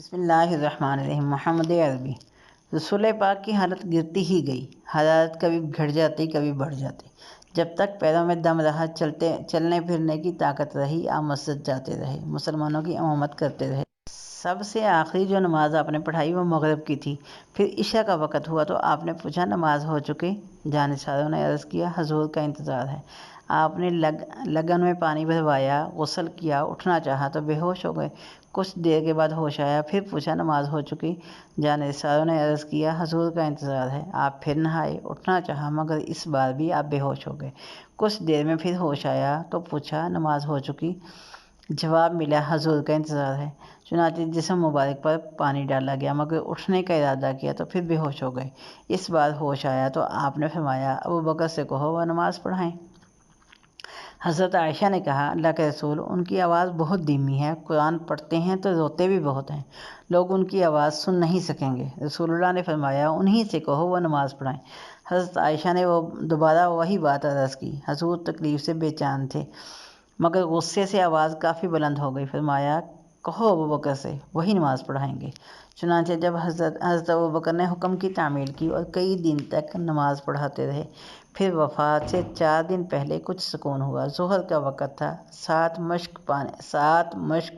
بسم اللہ الرحمن الرحیم۔ محمد عربی۔ رسول پاک کی حالت گرتی ہی گئی، حرارت کبھی گھٹ جاتی کبھی بڑھ جاتی۔ جب تک پیروں میں دم رہا، چلنے پھرنے کی طاقت رہی، آپ مسجد جاتے رہے، مسلمانوں کی امامت کرتے رہے۔ سب سے آخری جو نماز آپ نے پڑھائی وہ مغرب کی تھی۔ پھر عشاء کا وقت ہوا تو آپ نے پوچھا نماز ہو چکی؟ جانثاروں نے عرض کیا حضور کا انتظار ہے۔ آپ نے لگن میں پانی بھروایا، غسل کیا، اٹھنا چاہا تو بے ہوش ہو گئے۔ کچھ دیر کے بعد ہوش آیا، پھر پوچھا نماز ہو چکی؟ جانثاروں نے عرض کیا حضور کا انتظار ہے۔ آپ پھر نہائے، اٹھنا چاہا مگر اس بار بھی آپ بے ہوش ہو گئے۔ کچھ دیر میں پھر ہوش آیا تو پوچھا نماز ہو چکی؟ جواب ملا حضور کا انتظار ہے۔ چنانچہ جسم مبارک پر پانی ڈالا گیا مگر اٹھنے کا ارادہ کیا تو پھر بے ہوش ہو گئے۔ اس بار ہوش آیا تو آپ نے فرمایا ابوبکر سے کہو وہ نماز پڑھائیں۔ حضرت عائشہ نے کہا اللہ کے رسول ان کی آواز بہت دھیمی ہے، قرآن پڑھتے ہیں تو روتے بھی بہت ہیں، لوگ ان کی آواز سن نہیں سکیں گے۔ رسول اللہ نے فرمایا انہی سے کہو وہ نماز پڑھائیں۔ حضرت عائشہ نے دوبارہ وہی بات عرض کی۔ حضور تکلیف سے بے چین تھے مگر غصے سے آواز کافی بلند ہو گئی۔ فرمایا کہو ابوبکر سے، وہی نماز پڑھائیں گے۔ چنانچہ جب حضرت ابوبکر نے حکم کی تعمیل کی اور کئی دن تک نماز پڑھاتے رہے۔ پھر وفات سے 4 دن پہلے کچھ سکون ہوا۔ ظہر کا وقت تھا، 7 مشک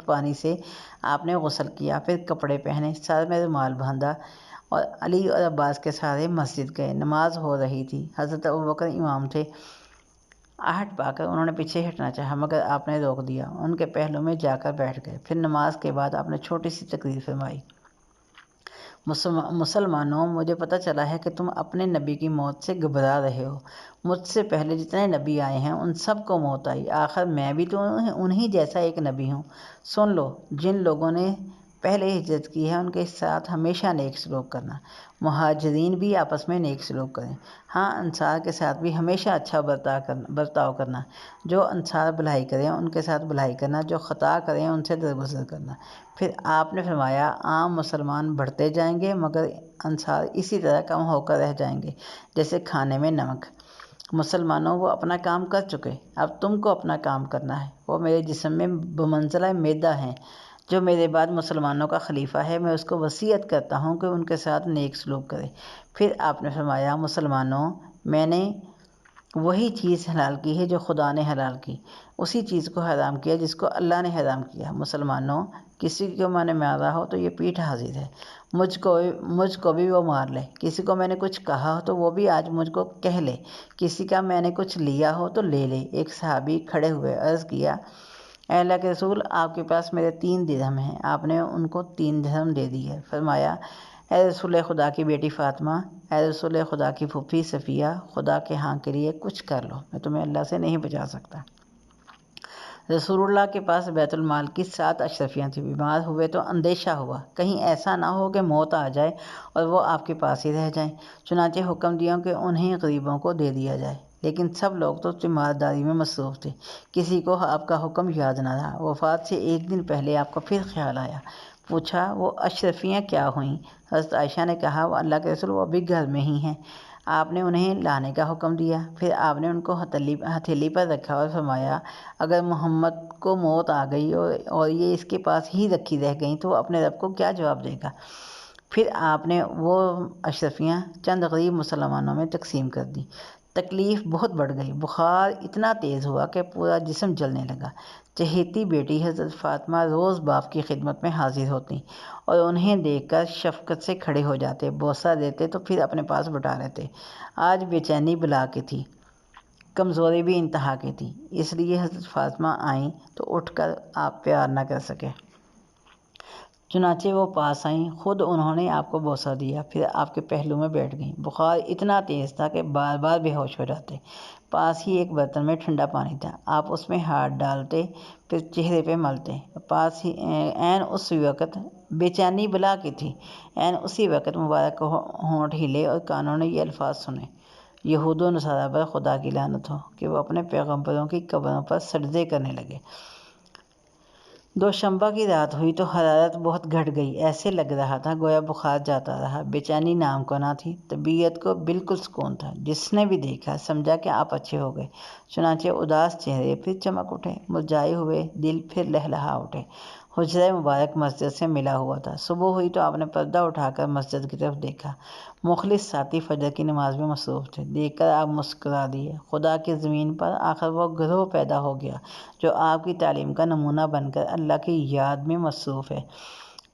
پانی سے آپ نے غسل کیا، پھر کپڑے پہنے، سر میں رومال باندھا اور علی اور عباس کے ساتھ مسجد گئے۔ نماز ہو رہی تھی، حضرت ابوبکر امام تھے۔ آہٹ پا کر انہوں نے پیچھے ہٹنا چاہا مگر آپ نے روک دیا، ان کے پہلو میں جا کر بیٹھ گئے۔ پھر نماز کے بعد آپ نے چھوٹی سی تقریر فرمائی۔ مسلمانوں، مجھے پتہ چلا ہے کہ تم اپنے نبی کی موت سے گھبرا رہے ہو۔ مجھ سے پہلے جتنے نبی آئے ہیں ان سب کو موت آئی، آخر میں بھی تو انہی جیسا ایک نبی ہوں۔ سن لو، جن لوگوں نے پہلے ہجرت کی ہے ان کے ساتھ ہمیشہ نیک سلوک کرنا، مہاجرین بھی آپس میں نیک سلوک کریں۔ ہاں، انصار کے ساتھ بھی ہمیشہ اچھا برتاؤ کرنا، جو انصار بھلائی کریں ان کے ساتھ بھلائی کرنا، جو خطا کریں ان سے درگزر کرنا۔ پھر آپ نے فرمایا عام مسلمان بڑھتے جائیں گے مگر انصار اسی طرح کم ہو کر رہ جائیں گے جیسے کھانے میں نمک۔ مسلمانوں، وہ اپنا کام کر چکے، اب تم کو اپنا کام کرنا ہے۔ وہ میرے جسم میں بمنزلہ معدہ ہیں، جو میرے بعد مسلمانوں کا خلیفہ ہے میں اس کو وصیت کرتا ہوں کہ ان کے ساتھ نیک سلوک کرے۔ پھر آپ نے فرمایا مسلمانوں، میں نے وہی چیز حلال کی ہے جو خدا نے حلال کی، اسی چیز کو حرام کیا جس کو اللہ نے حرام کیا۔ مسلمانوں، کسی کو میں نے مارا ہو تو یہ پیٹھ حاضر ہے، مجھ کو بھی وہ مار لے۔ کسی کو میں نے کچھ کہا ہو تو وہ بھی آج مجھ کو کہہ لے، کسی کا میں نے کچھ لیا ہو تو لے لے۔ ایک صحابی کھڑے ہوئے، عرض کیا اے اللہ کے رسول، آپ کے پاس میرے 3 درہم ہیں۔ آپ نے ان کو 3 درہم دے دیے۔ فرمایا اے رسول خدا کی بیٹی فاطمہ، اے رسول خدا کی پھوپھی صفیہ، خدا کے ہاں کے لیے کچھ کر لو، میں تمہیں اللہ سے نہیں بچا سکتا۔ رسول اللہ کے پاس بیت المال کی 7 اشرفیاں تھیں۔ بیمار ہوئے تو اندیشہ ہوا کہیں ایسا نہ ہو کہ موت آ جائے اور وہ آپ کے پاس ہی رہ جائیں۔ چنانچہ حکم دیا کہ انہیں غریبوں کو دے دیا جائے، لیکن سب لوگ تو تیمارداری میں مصروف تھے، کسی کو آپ کا حکم یاد نہ رہا۔ وفات سے 1 دن پہلے آپ کو پھر خیال آیا، پوچھا وہ اشرفیاں کیا ہوئیں؟ حضرت عائشہ نے کہا وہ اللہ کے رسول وہ ابھی گھر میں ہی ہیں۔ آپ نے انہیں لانے کا حکم دیا، پھر آپ نے ان کو ہتھیلی پر رکھا اور فرمایا اگر محمد کو موت آ گئی اور یہ اس کے پاس ہی رکھی رہ گئیں تو وہ اپنے رب کو کیا جواب دے گا؟ پھر آپ نے وہ اشرفیاں چند غریب مسلمانوں میں تقسیم کر دیں۔ تکلیف بہت بڑھ گئی، بخار اتنا تیز ہوا کہ پورا جسم جلنے لگا۔ چہیتی بیٹی حضرت فاطمہ روز باپ کی خدمت میں حاضر ہوتی اور انہیں دیکھ کر شفقت سے کھڑے ہو جاتے، بوسہ دیتے تو پھر اپنے پاس بٹھا لیتے۔ آج بے چینی بلا کی تھی، کمزوری بھی انتہا کی تھی، اس لیے حضرت فاطمہ آئیں تو اٹھ کر آپ پیار نہ کر سکے۔ چنانچہ وہ پاس آئیں، خود انہوں نے آپ کو بوسہ دیا، پھر آپ کے پہلو میں بیٹھ گئیں۔ بخار اتنا تیز تھا کہ بار بار بے ہوش ہو جاتے۔ پاس ہی ایک برتن میں ٹھنڈا پانی تھا، آپ اس میں ہاتھ ڈالتے پھر چہرے پہ ملتے۔ پاس ہی عین اس وقت بے چینی بلا کی تھی، عین اسی وقت مبارک ہونٹ ہلے اور کانوں نے یہ الفاظ سنے یہود و نصارہ پر خدا کی لعنت ہو کہ وہ اپنے پیغمبروں کی قبروں پر سجدے کرنے لگے۔ دوشنبہ کی رات ہوئی تو حرارت بہت گھٹ گئی، ایسے لگ رہا تھا گویا بخار جاتا رہا۔ بے چینی نام کو نہ تھی، طبیعت کو بالکل سکون تھا۔ جس نے بھی دیکھا سمجھا کہ آپ اچھے ہو گئے۔ چنانچہ اداس چہرے پھر چمک اٹھے، مرجھائے ہوئے دل پھر لہلہا اٹھے۔ حجرہ مبارک مسجد سے ملا ہوا تھا۔ صبح ہوئی تو آپ نے پردہ اٹھا کر مسجد کی طرف دیکھا۔ مخلص ساتھی فجر کی نماز میں مصروف تھے۔ دیکھ کر آپ مسکرا دیے۔ خدا کی زمین پر آخر وہ گروہ پیدا ہو گیا جو آپ کی تعلیم کا نمونہ بن کر اللہ کی یاد میں مصروف ہے۔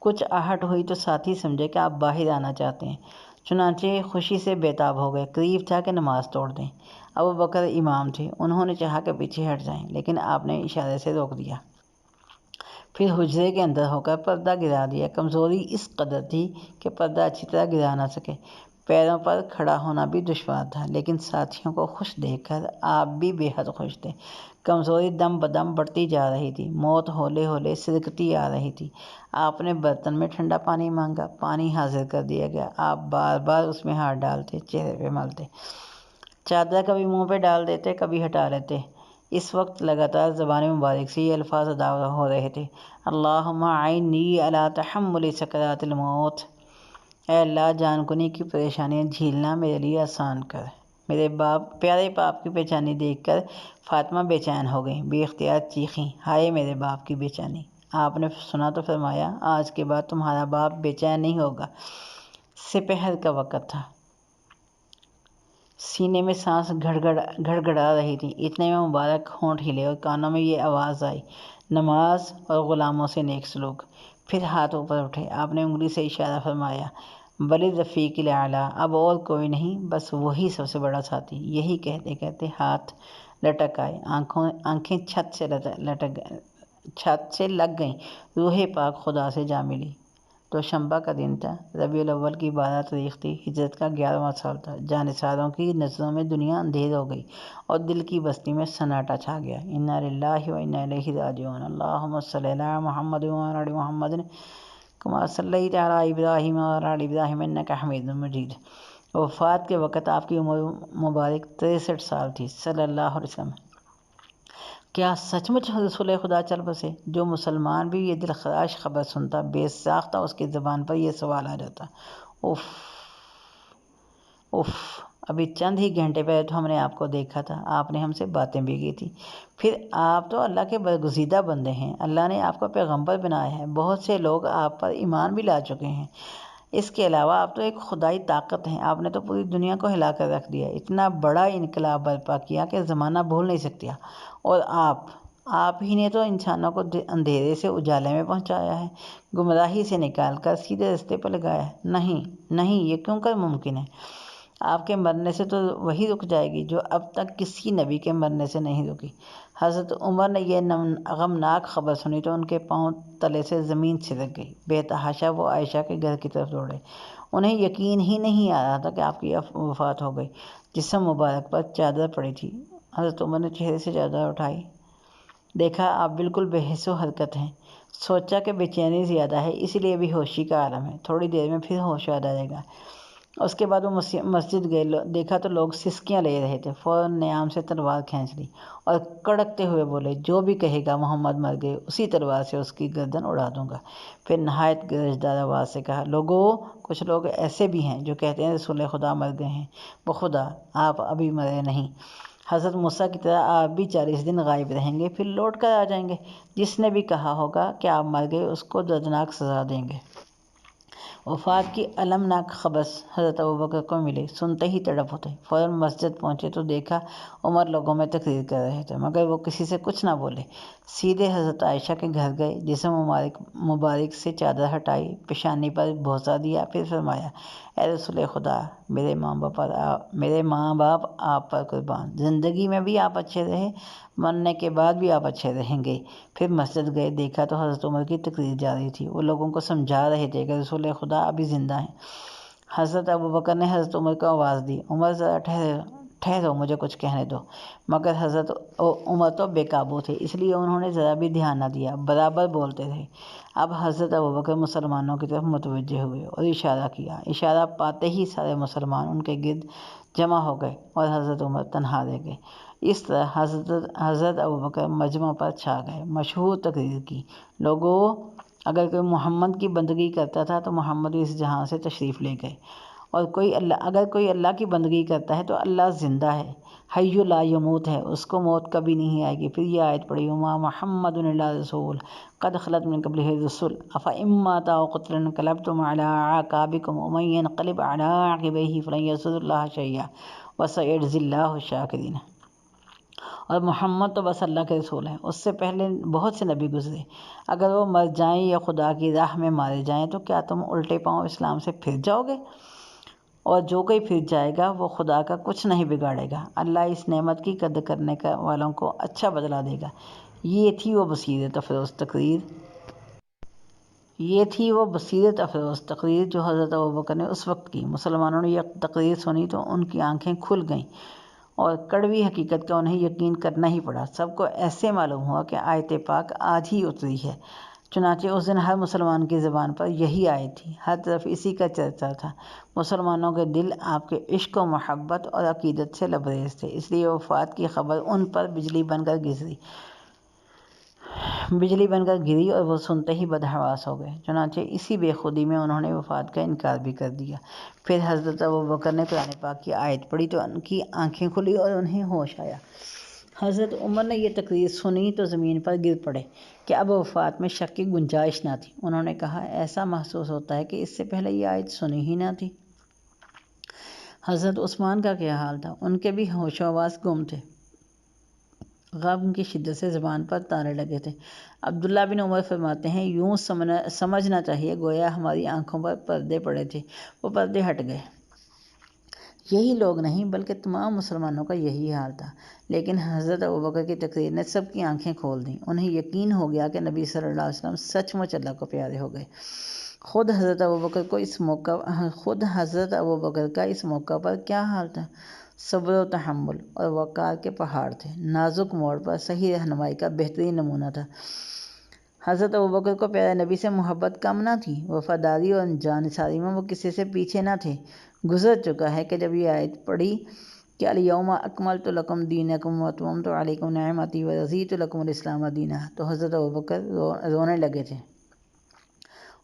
کچھ آہٹ ہوئی تو ساتھی سمجھے کہ آپ باہر آنا چاہتے ہیں، چنانچہ خوشی سے بےتاب ہو گئے۔ قریب تھا کہ نماز توڑ دیں۔ ابوبکر امام تھے، انہوں نے چاہا کہ پیچھے ہٹ جائیں، لیکن آپ نے اشارے سے روک دیا۔ پھر حجرے کے اندر ہو کر پردہ گرا دیا۔ کمزوری اس قدر تھی کہ پردہ اچھی طرح گرا نہ سکے۔ پیروں پر کھڑا ہونا بھی دشوار تھا، لیکن ساتھیوں کو خوش دیکھ کر آپ بھی بے حد خوش تھے۔ کمزوری دم بدم بڑھتی جا رہی تھی، موت ہولے ہولے سرکتی آ رہی تھی۔ آپ نے برتن میں ٹھنڈا پانی مانگا، پانی حاضر کر دیا گیا۔ آپ بار بار اس میں ہاتھ ڈالتے، چہرے پہ ملتے، چادر کبھی منہ پہ ڈال دیتے، کبھی ہٹا لیتے۔ اس وقت لگاتار زبان مبارک سے یہ الفاظ ادا ہو رہے تھے: اللہم اعنی علی تحمل سکرات الموت۔ اے اللہ، جان کنی کی پریشانیاں جھیلنا میرے لیے آسان کر۔ میرے پیارے باپ کی بے چینی دیکھ کر فاطمہ بے چین ہو گئیں، بے اختیار چیخیں، ہائے میرے باپ کی بے چینی۔ آپ نے سنا تو فرمایا، آج کے بعد تمہارا باپ بے چین نہیں ہوگا۔ سپہر کا وقت تھا، سینے میں سانس گھڑ گھڑا رہی تھی۔ اتنے میں مبارک ہونٹ ہلے اور کانوں میں یہ آواز آئی: نماز اور غلاموں سے نیک سلوک۔ پھر ہاتھ اوپر اٹھے، آپ نے انگلی سے اشارہ فرمایا: بل الرفیق الاعلیٰ، اب اور کوئی نہیں، بس وہی سب سے بڑا ساتھی۔ یہی کہتے کہتے ہاتھ لٹک آئے، آنکھیں چھت سے لگ گئیں، روح پاک خدا سے جا ملی۔ دوشنبہ کا دن تھا، ربیع الاول کی 12 تاریخ تھی، ہجرت کا 11واں سال تھا۔ جانثاروں کی نظروں میں دنیا اندھیر ہو گئی اور دل کی بستی میں سناٹا چھا گیا۔ انا للہ و انا الیہ راجعون۔ اللہم صلی علی محمد وعلی آل محمد کما صلیت علی ابراہیم وعلی آل ابراہیم انک حمید مجید۔ وفات کے وقت آپ کی عمر مبارک 63 سال تھی، صلی اللہ علیہ وسلم۔ کیا سچ مچ رسول خدا چل بسے؟ جو مسلمان بھی یہ دلخراش خبر سنتا، بے ساختہ اس کی زبان پر یہ سوال آ جاتا: اف اف، ابھی چند ہی گھنٹے پہلے تو ہم نے آپ کو دیکھا تھا، آپ نے ہم سے باتیں بھی کی تھی۔ پھر آپ تو اللہ کے برگزیدہ بندے ہیں، اللہ نے آپ کو پیغمبر بنایا ہے، بہت سے لوگ آپ پر ایمان بھی لا چکے ہیں۔ اس کے علاوہ آپ تو ایک خدائی طاقت ہیں، آپ نے تو پوری دنیا کو ہلا کر رکھ دیا، اتنا بڑا انقلاب برپا کیا کہ زمانہ بھول نہیں سکتا۔ اور آپ ہی نے تو انسانوں کو اندھیرے سے اجالے میں پہنچایا ہے، گمراہی سے نکال کر سیدھے راستے پر لگایا ہے۔ نہیں، یہ کیوں کر ممکن ہے؟ آپ کے مرنے سے تو وہی رک جائے گی جو اب تک کسی نبی کے مرنے سے نہیں رکی۔ حضرت عمر نے یہ غمناک خبر سنی تو ان کے پاؤں تلے سے زمین سرک گئی۔ بے تحاشا وہ عائشہ کے گھر کی طرف دوڑے۔ انہیں یقین ہی نہیں آ رہا تھا کہ آپ کی وفات ہو گئی۔ جسم مبارک پر چادر پڑی تھی۔ حضرت عمر نے چہرے سے چادر اٹھائی، دیکھا آپ بالکل بے حس و حرکت ہیں۔ سوچا کہ بے چینی زیادہ ہے، اسی لیے بھی ہوشی کا عالم ہے، تھوڑی دیر میں پھر ہوش آ جائے گا۔ اس کے بعد وہ مسجد گئے، دیکھا تو لوگ سسکیاں لے رہے تھے۔ فوراً نیام سے تلوار کھینچ لی اور کڑکتے ہوئے بولے: جو بھی کہے گا محمد مر گئے، اسی تلوار سے اس کی گردن اڑا دوں گا۔ پھر نہایت گرجدار آواز سے کہا: لوگوں، کچھ لوگ ایسے بھی ہیں جو کہتے ہیں رسول خدا مر گئے ہیں۔ بخدا آپ ابھی مرے نہیں، حضرت موسیٰ کی طرح آپ بھی 40 دن غائب رہیں گے، پھر لوٹ کر آ جائیں گے۔ جس نے بھی کہا ہوگا کہ آپ مر گئے، اس کو دردناک سزا دیں گے۔ وفات کی المناک خبر حضرت ابوبکر کو ملی، سنتے ہی تڑپ اٹھے۔ فوراً مسجد پہنچے تو دیکھا عمر لوگوں میں تقریر کر رہے تھے، مگر وہ کسی سے کچھ نہ بولے۔ سیدھے حضرت عائشہ کے گھر گئے، جسم مبارک سے چادر ہٹائی، پیشانی پر بوسہ دیا، پھر فرمایا: اے رسول خدا، میرے ماں باپ آپ پر قربان، زندگی میں بھی آپ اچھے رہے، مرنے کے بعد بھی آپ اچھے رہیں گے۔ پھر مسجد گئے، دیکھا تو حضرت عمر کی تقریر جاری تھی، وہ لوگوں کو سمجھا رہے تھے کہ رسول خدا ابھی زندہ ہیں۔ حضرت ابوبکر نے حضرت عمر کو آواز دی: عمر ذرا ٹھہرو، مجھے کچھ کہنے دو۔ مگر حضرت عمر تو بے قابو تھے، اس لیے انہوں نے ذرا بھی دھیان نہ دیا، برابر بولتے رہے۔ اب حضرت ابوبکر مسلمانوں کی طرف متوجہ ہوئے اور اشارہ کیا۔ اشارہ پاتے ہی سارے مسلمان ان کے گرد جمع ہو گئے اور حضرت عمر تنہا رہ گئے۔ اس طرح حضرت ابوبکر مجمع پر چھا گئے۔ مشہور تقریر کی: لوگوں، اگر کوئی محمد کی بندگی کرتا تھا تو محمد اس جہاں سے تشریف لے گئے، اور اگر کوئی اللہ کی بندگی کرتا ہے تو اللہ زندہ ہے۔ حی لا یموت ہے، اس کو موت کبھی نہیں آئے گی۔ پھر یہ آیت پڑھی وما محمد الا رسول قد خلت من قبلہ الرسل افإن مات أو قتل انقلبتم على أعقابكم ومن ينقلب على عقبيه فلن يضر الله شيئا وسيجزي الله الشاکرین۔ اور محمد تو بس اللہ کے رسول ہیں، اس سے پہلے بہت سے نبی گزرے، اگر وہ مر جائیں یا خدا کی راہ میں مارے جائیں تو کیا تم الٹے پاؤں اسلام سے پھر جاؤ گے؟ اور جو کوئی پھر جائے گا وہ خدا کا کچھ نہیں بگاڑے گا، اللہ اس نعمت کی قدر کرنے والوں کو اچھا بدلہ دے گا۔ یہ تھی وہ بصیرت افروز تقریر جو حضرت ابوبکر نے اس وقت کی۔ مسلمانوں نے یہ تقریر سنی تو ان کی آنکھیں کھل گئیں اور کڑوی حقیقت کا انہیں یقین کرنا ہی پڑا۔ سب کو ایسے معلوم ہوا کہ آیت پاک آج ہی اتری ہے۔ چنانچہ اس دن ہر مسلمان کی زبان پر یہی آیت تھی، ہر طرف اسی کا چرچا تھا۔ مسلمانوں کے دل آپ کے عشق و محبت اور عقیدت سے لبریز تھے، اس لیے وفات کی خبر ان پر بجلی بن کر گری اور وہ سنتے ہی بدحواس ہو گئے۔ چنانچہ اسی بے خودی میں انہوں نے وفات کا انکار بھی کر دیا۔ پھر حضرت ابوبکر نے قرآن پاک کی آیت پڑھی تو ان کی آنکھیں کھلی اور انہیں ہوش آیا۔ حضرت عمر نے یہ تقریر سنی تو زمین پر گر پڑے کہ اب وفات میں شک کی گنجائش نہ تھی۔ انہوں نے کہا ایسا محسوس ہوتا ہے کہ اس سے پہلے یہ آیت سنی ہی نہ تھی۔ حضرت عثمان کا کیا حال تھا؟ ان کے بھی ہوش و حواس گم تھے، غم کی شدت سے زبان پر تانے لگے تھے۔ عبداللہ بن عمر فرماتے ہیں یوں سمجھنا چاہیے گویا ہماری آنکھوں پر پردے پڑے تھے، وہ پردے ہٹ گئے۔ یہی لوگ نہیں بلکہ تمام مسلمانوں کا یہی حال تھا، لیکن حضرت ابوبکر کی تقریر نے سب کی آنکھیں کھول دیں۔ انہیں یقین ہو گیا کہ نبی صلی اللہ علیہ وسلم سچ مچ اللہ کو پیارے ہو گئے۔ خود حضرت ابوبکر کا اس موقع پر کیا حال تھا؟ صبر و تحمل اور وقار کے پہاڑ تھے، نازک موڑ پر صحیح رہنمائی کا بہترین نمونہ تھا۔ حضرت ابوبکر کو پیارے نبی سے محبت کم نہ تھی، وفاداری اور جانثاری میں وہ کسی سے پیچھے نہ تھے۔ گزر چکا ہے کہ جب یہ آیت پڑھی کہ الیوم اکملت لکم دینکم واتممت علیکم نعمتی ورضیت لکم الاسلام دینا، تو حضرت ابوبکر رونے لگے تھے۔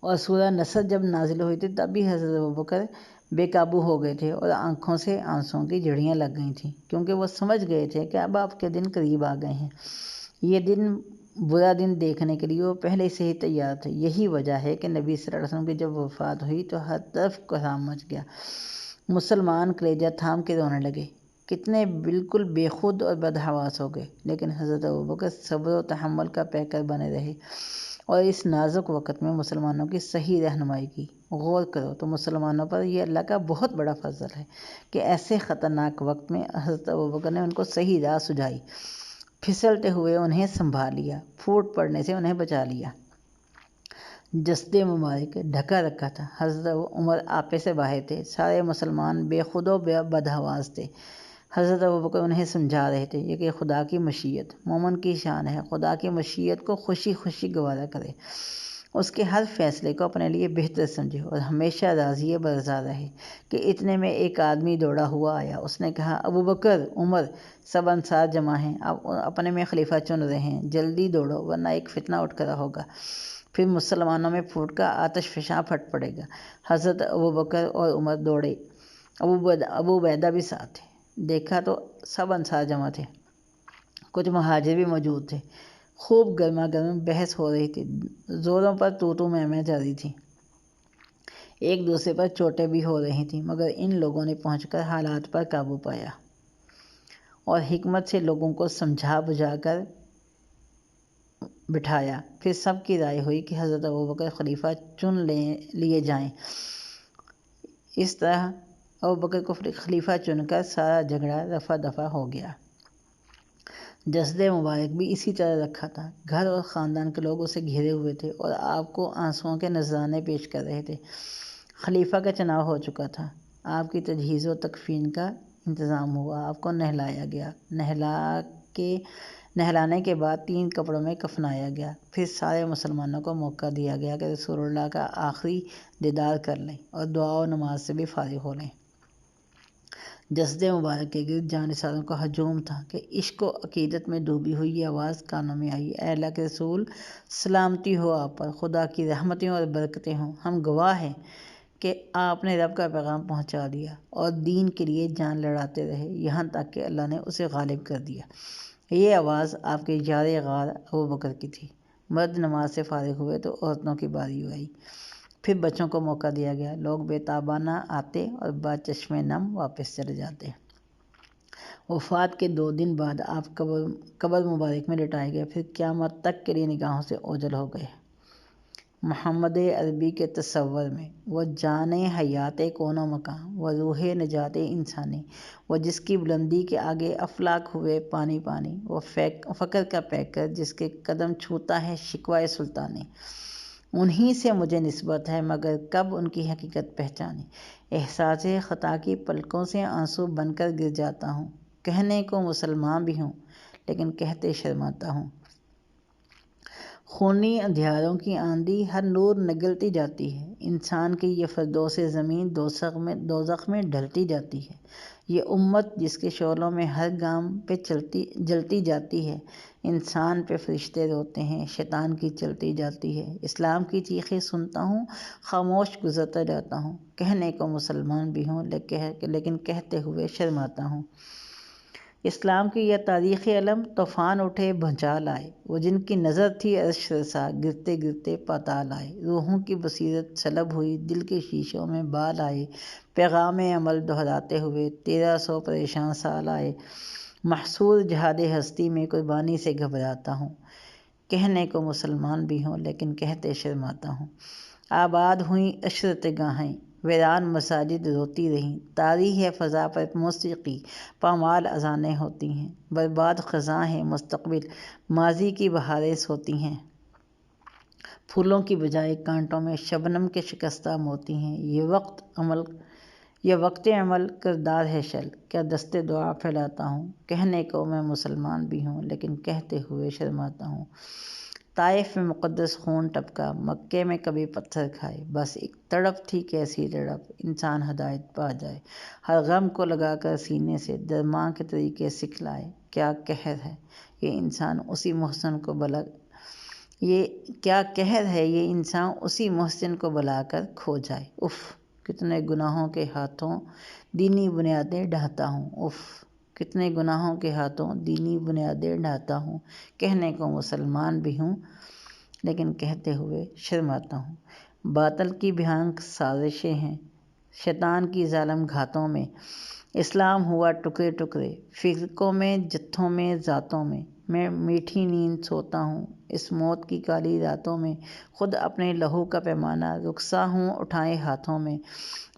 اور سورہ نصر جب نازل ہوئی تھی تب بھی حضرت ابوبکر بے قابو ہو گئے تھے اور آنکھوں سے آنسوؤں کی جھڑیاں لگ گئی تھیں، کیونکہ وہ سمجھ گئے تھے کہ اب آپ کے دن قریب آ گئے ہیں۔ یہ برا دن دیکھنے کے لیے وہ پہلے سے ہی تیار تھے۔ یہی وجہ ہے کہ نبی صلی اللہ علیہ وسلم کی جب وفات ہوئی تو ہر طرف کوہرام مچ گیا، مسلمان کلیجہ تھام کے رونے لگے، کتنے بالکل بے خود اور بدحواس ہو گئے۔ لیکن حضرت ابوبکر صبر و تحمل کا پیکر بنے رہے اور اس نازک وقت میں مسلمانوں کی صحیح رہنمائی کی۔ غور کرو تو مسلمانوں پر یہ اللہ کا بہت بڑا فضل ہے کہ ایسے خطرناک وقت میں حضرت ابوبکر نے ان کو صحیح راہ سجھائی، پھسلتے ہوئے انہیں سنبھال لیا، پھوٹ پڑنے سے انہیں بچا لیا۔ جسد مبارک ڈھکا رکھا تھا، حضرت عمر آپے سے باہر تھے، سارے مسلمان بے خود و بدحواس تھے۔ حضرت ابوبکر انہیں سمجھا رہے تھے یہ کہ خدا کی مشیت مومن کی شان ہے، خدا کی مشیت کو خوشی خوشی گوارا کرے، اس کے ہر فیصلے کو اپنے لیے بہتر سمجھے اور ہمیشہ راضی برضا رہے۔ کہ اتنے میں ایک آدمی دوڑا ہوا آیا، اس نے کہا ابوبکر، عمر، سب انصار جمع ہیں، اپنے میں خلیفہ چن رہے ہیں، جلدی دوڑو ورنہ ایک فتنہ اٹھ کھڑا ہوگا، پھر مسلمانوں میں پھوٹ کا آتش فشاں پھٹ پڑے گا۔ حضرت ابوبکر اور عمر دوڑے، ابو عبیدہ بھی ساتھ تھے۔ دیکھا تو سب انصار جمع تھے، کچھ مہاجر بھی موجود تھے۔ خوب گرما گرم بحث ہو رہی تھی، زوروں پر تو میں جاری تھی، ایک دوسرے پر چوٹیں بھی ہو رہی تھیں، مگر ان لوگوں نے پہنچ کر حالات پر قابو پایا اور حکمت سے لوگوں کو سمجھا بجھا کر بٹھایا۔ پھر سب کی رائے ہوئی کہ حضرت ابوبکر خلیفہ چن لیے جائیں۔ اس طرح ابوبکر کو خلیفہ چن کر سارا جھگڑا رفع دفع ہو گیا۔ جسد مبارک بھی اسی طرح رکھا تھا، گھر اور خاندان کے لوگ اسے گھیرے ہوئے تھے اور آپ کو آنسوؤں کے نذرانے پیش کر رہے تھے۔ خلیفہ کا چناؤ ہو چکا تھا، آپ کی تجہیز و تکفین کا انتظام ہوا، آپ کو نہلایا گیا، نہلانے کے بعد 3 کپڑوں میں کفنایا گیا۔ پھر سارے مسلمانوں کو موقع دیا گیا کہ رسول اللہ کا آخری دیدار کر لیں اور دعا و نماز سے بھی فارغ ہو لیں۔ جسد مبارک کے گرد جانثاروں کا ہجوم تھا کہ عشق و عقیدت میں ڈوبی ہوئی یہ آواز کانوں میں آئی، اے اللہ کے رسول، سلامتی ہو آپ پر، خدا کی رحمتیں اور برکتیں ہوں، ہم گواہ ہیں کہ آپ نے رب کا پیغام پہنچا دیا اور دین کے لیے جان لڑاتے رہے یہاں تک کہ اللہ نے اسے غالب کر دیا۔ یہ آواز آپ کے یار غار ابو بکر کی تھی۔ مرد نماز سے فارغ ہوئے تو عورتوں کی باری آئی، پھر بچوں کو موقع دیا گیا۔ لوگ بے تابانہ آتے اور بعد چشمے نم واپس چلے جاتے۔ وفات کے 2 دن بعد آپ قبر مبارک میں لٹائے گئے، پھر قیامت تک کے لیے نگاہوں سے اوجھل ہو گئے۔ محمد عربی کے تصور میں وہ جان حیات کون و مکان، وہ روح نجات انسانی، وہ جس کی بلندی کے آگے افلاک ہوئے پانی پانی، وہ فقر کا پیکر جس کے قدم چھوتا ہے شکوہ سلطانی۔ انہی سے مجھے نسبت ہے مگر کب ان کی حقیقت پہچانی، احساس خطا کی پلکوں سے آنسو بن کر گر جاتا ہوں، کہنے کو مسلمان بھی ہوں لیکن کہتے شرماتا ہوں۔ خونی اندھیاروں کی آندھی ہر نور نگلتی جاتی ہے، انسان کی یہ فردوس زمین دوزخ میں ڈھلتی جاتی ہے۔ یہ امت جس کے شعلوں میں ہر گام پہ جلتی جاتی ہے، انسان پہ فرشتے روتے ہیں، شیطان کی چلتی جاتی ہے۔ اسلام کی چیخیں سنتا ہوں، خاموش گزرتا جاتا ہوں، کہنے کو مسلمان بھی ہوں لیکن کہتے ہوئے شرماتا ہوں۔ اسلام کی یہ تاریخ علم طوفان اٹھے بھونچال آئے، وہ جن کی نظر تھی عرش رسا گرتے گرتے پاتال آئے۔ روحوں کی بصیرت سلب ہوئی، دل کے شیشوں میں بال آئے، پیغام عمل دہراتے ہوئے 1300 پریشان سال آئے۔ محصور جہاد ہستی میں قربانی سے گھبراتا ہوں، کہنے کو مسلمان بھی ہوں لیکن کہتے شرماتا ہوں۔ آباد ہوئیں عشرت گاہیں، ویران مساجد روتی رہیں، طاری ہے فضا پر موسیقی، پامال اذانیں ہوتی ہیں۔ برباد خزاں ہے مستقبل، ماضی کی بہاریں سوتی ہیں، پھولوں کی بجائے کانٹوں میں شبنم کے شکستہ موتی ہیں۔ یہ وقت عمل کردار ہے شل، کیا دست دعا پھیلاتا ہوں، کہنے کو میں مسلمان بھی ہوں لیکن کہتے ہوئے شرماتا ہوں۔ طائف میں مقدس خون ٹپکا، مکے میں کبھی پتھر کھائے، بس ایک تڑپ تھی کیسی تڑپ، انسان ہدایت پا جائے، ہر غم کو لگا کر سینے سے درماں کے طریقے سکھلائے۔ کیا قہر ہے یہ انسان اسی محسن کو بلا کر کھو جائے۔ اف کتنے گناہوں کے ہاتھوں دینی بنیادیں ڈھاتا ہوں، اف کتنے گناہوں کے ہاتھوں دینی بنیادیں ڈھاتا ہوں، کہنے کو مسلمان بھی ہوں لیکن کہتے ہوئے شرماتا ہوں۔ باطل کی بھیانک سازشیں ہیں شیطان کی ظالم گھاتوں میں، اسلام ہوا ٹکڑے ٹکڑے، فرقوں میں جتھوں میں ذاتوں میں، میں میٹھی نیند سوتا ہوں اس موت کی کالی راتوں میں، خود اپنے لہو کا پیمانہ رخصا ہوں اٹھائے ہاتھوں میں،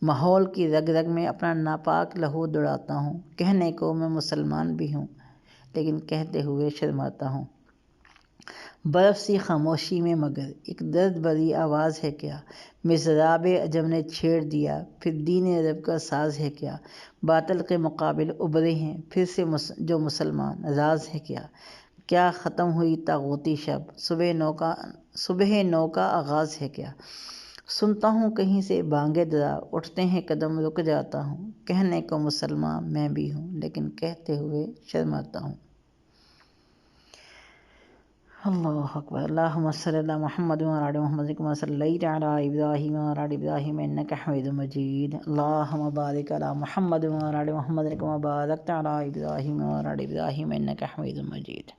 ماحول کی رگ رگ میں اپنا ناپاک لہو دوڑاتا ہوں، کہنے کو میں مسلمان بھی ہوں لیکن کہتے ہوئے شرماتا ہوں۔ برف سی خاموشی میں مگر ایک درد بھری آواز ہے کیا، مضراب عجم نے چھیڑ دیا، پھر دین رب کا ساز ہے کیا، باطل کے مقابل ابھرے ہیں پھر سے جو مسلمان، راز ہے کیا، کیا ختم ہوئی طاغوتی شب، صبح نو کا آغاز ہے کیا، سنتا ہوں کہیں سے بانگے درا، اٹھتے ہیں قدم رک جاتا ہوں، کہنے کو مسلمان میں بھی ہوں لیکن کہتے ہوئے شرماتا ہوں۔ اللہ اکبر۔ اللہم صلی علی محمد وعلی آل محمد کما صلیت علی ابراہیم وعلی آل ابراہیم انک حمید مجید۔ اللہم بارک علی محمد وعلی آل محمد کما بارکت علی ابراہیم وعلی آل ابراہیم انک حمید مجید۔